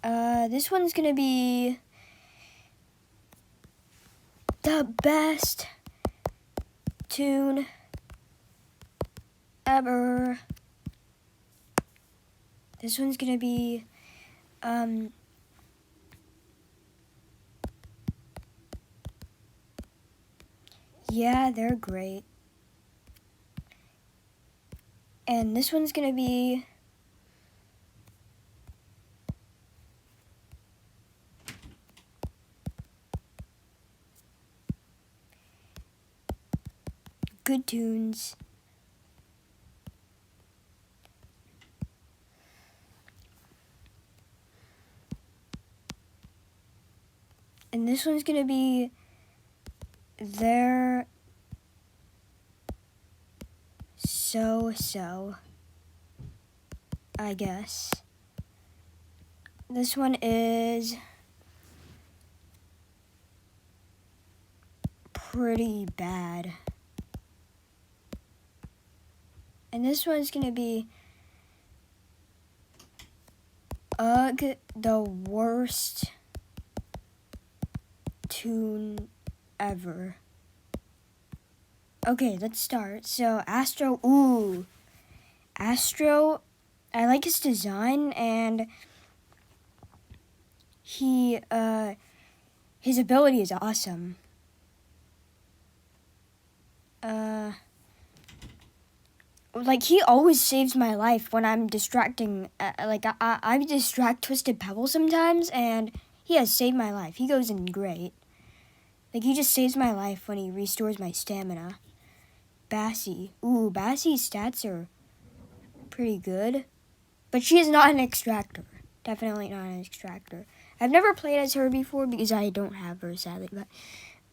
This one's gonna be the best toon ever. This one's gonna be, yeah, they're great. And this one's gonna be good toons. And this one's gonna be they're so, I guess. This one is pretty bad. And this one's gonna be the worst toon ever. Okay, let's start. So Astro, Astro, I like his design, and his ability is awesome. Like, he always saves my life when I'm distracting. I distract Twisted Pebble sometimes, and he has saved my life. He goes in great. Like, he just saves my life when he restores my stamina. Bassie. Bassie's stats are pretty good. But she is not an extractor. Definitely not an extractor. I've never played as her before because I don't have her, sadly. But,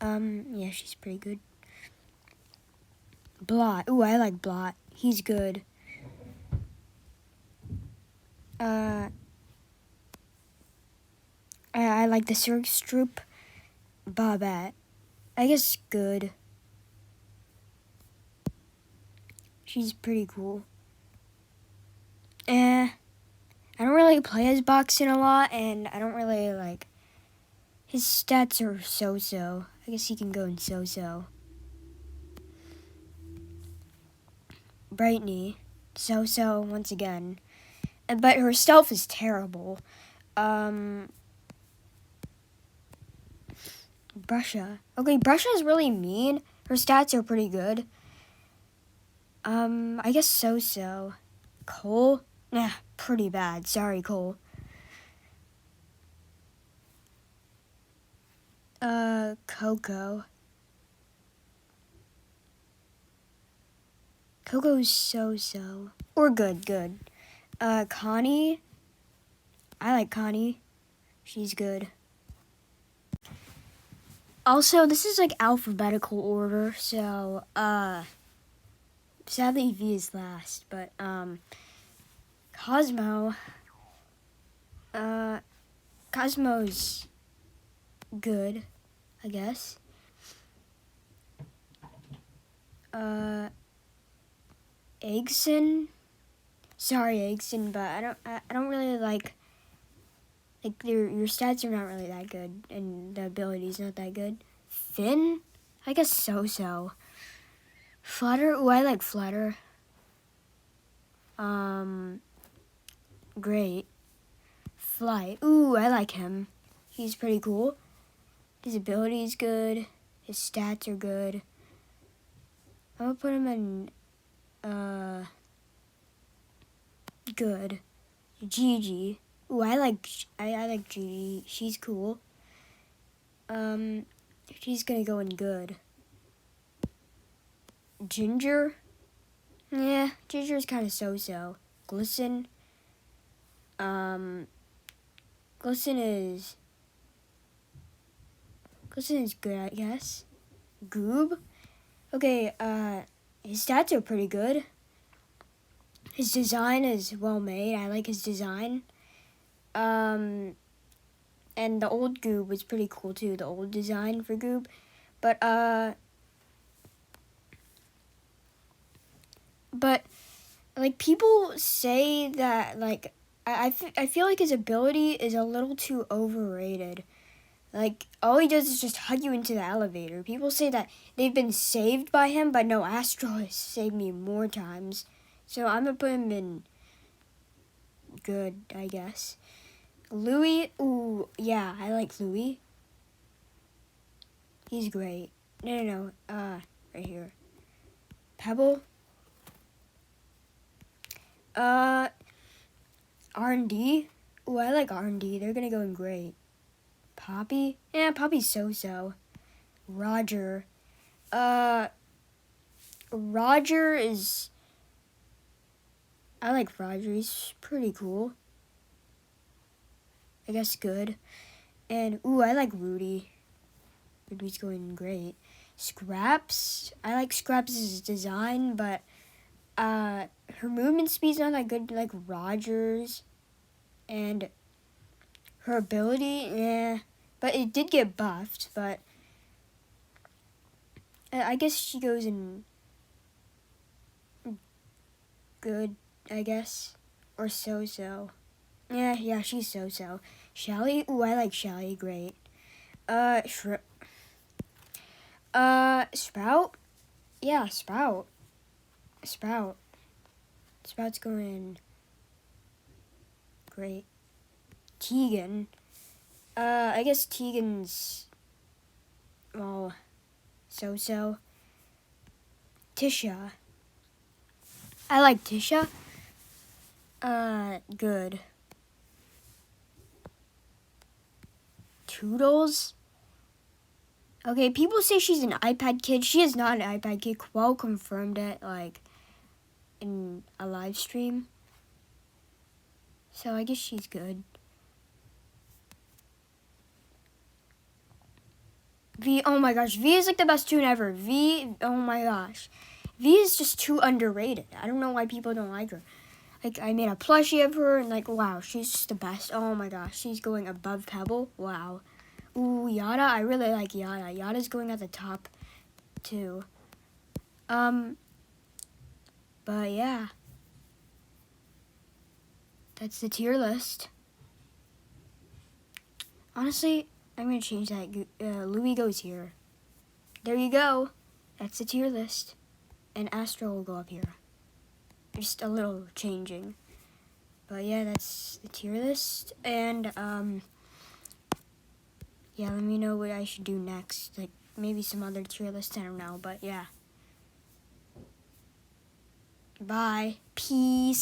yeah, she's pretty good. Blot. I like Blot. He's good. I like the Stroop. Bobette. I guess good. She's pretty cool. I don't really play as Boxin a lot, and I don't really like... His stats are so-so. I guess he can go in so-so. Brightney. So-so once again. But her stealth is terrible. Brusha. Okay, Brusha is really mean. Her stats are pretty good. I guess so-so. Cole? Nah, pretty bad. Sorry, Cole. Coco. Coco's so-so. Or good. Connie. I like Connie. She's good. Also, this is like alphabetical order, so, sadly V is last, but, Cosmo's good, I guess. Eggson. Sorry, Eggson, but I don't really like your stats are not really that good, and the ability's not that good. Finn? I guess so-so. Flutter? I like Flutter. Great. Fly. I like him. He's pretty cool. His ability is good. His stats are good. I'm gonna put him in, good. Gigi. I like Gigi. She's cool. She's gonna go in good. Ginger? Yeah, Ginger's kind of so-so. Glisten? Glisten is good, I guess. Goob? Okay, his stats are pretty good. His design is well made. I like his design. And the old Goob was pretty cool too, the old design for Goob. But like, people say that, like, I feel like his ability is a little too overrated. Like, all he does is just hug you into the elevator. People say that they've been saved by him, but no, Astro has saved me more times. So I'm gonna put him in good, I guess. Louis, ooh, yeah, I like Louis. He's great. No, right here. Pebble. R&D. Ooh, I like R&D. They're gonna go in great. Poppy? Yeah, Poppy's so-so. Roger. Roger is... I like Roger. He's pretty cool. I guess good. And, ooh, I like Rudy. Rudy's going great. Scraps. I like Scraps' design, but her movement speed's not that good like Roger's. And her ability, yeah. But it did get buffed, but I guess she goes in good, I guess. Or so-so. Yeah, she's so-so. Shelly? Ooh, I like Shelly, great. Sprout? Yeah, Sprout. Sprout's going great. Tegan. I guess Tegan's, well, so-so. Tisha. I like Tisha. Good. Toodles? Okay, people say she's an iPad kid. She is not an iPad kid. Quell confirmed it, like, in a live stream. So I guess she's good. V, oh my gosh. V is like the best toon ever. V, oh my gosh. V is just too underrated. I don't know why people don't like her. Like, I made a plushie of her, and like, wow, she's just the best. Oh my gosh, she's going above Pebble. Wow. Ooh, Yada, I really like Yada. Yada's going at the top, too. But yeah. That's the tier list. Honestly, I'm going to change that. Louis goes here. There you go. That's the tier list. And Astro will go up here. Just a little changing. But yeah, that's the tier list. And, yeah, let me know what I should do next. Like, maybe some other tier list, I don't know. But yeah. Bye. Peace.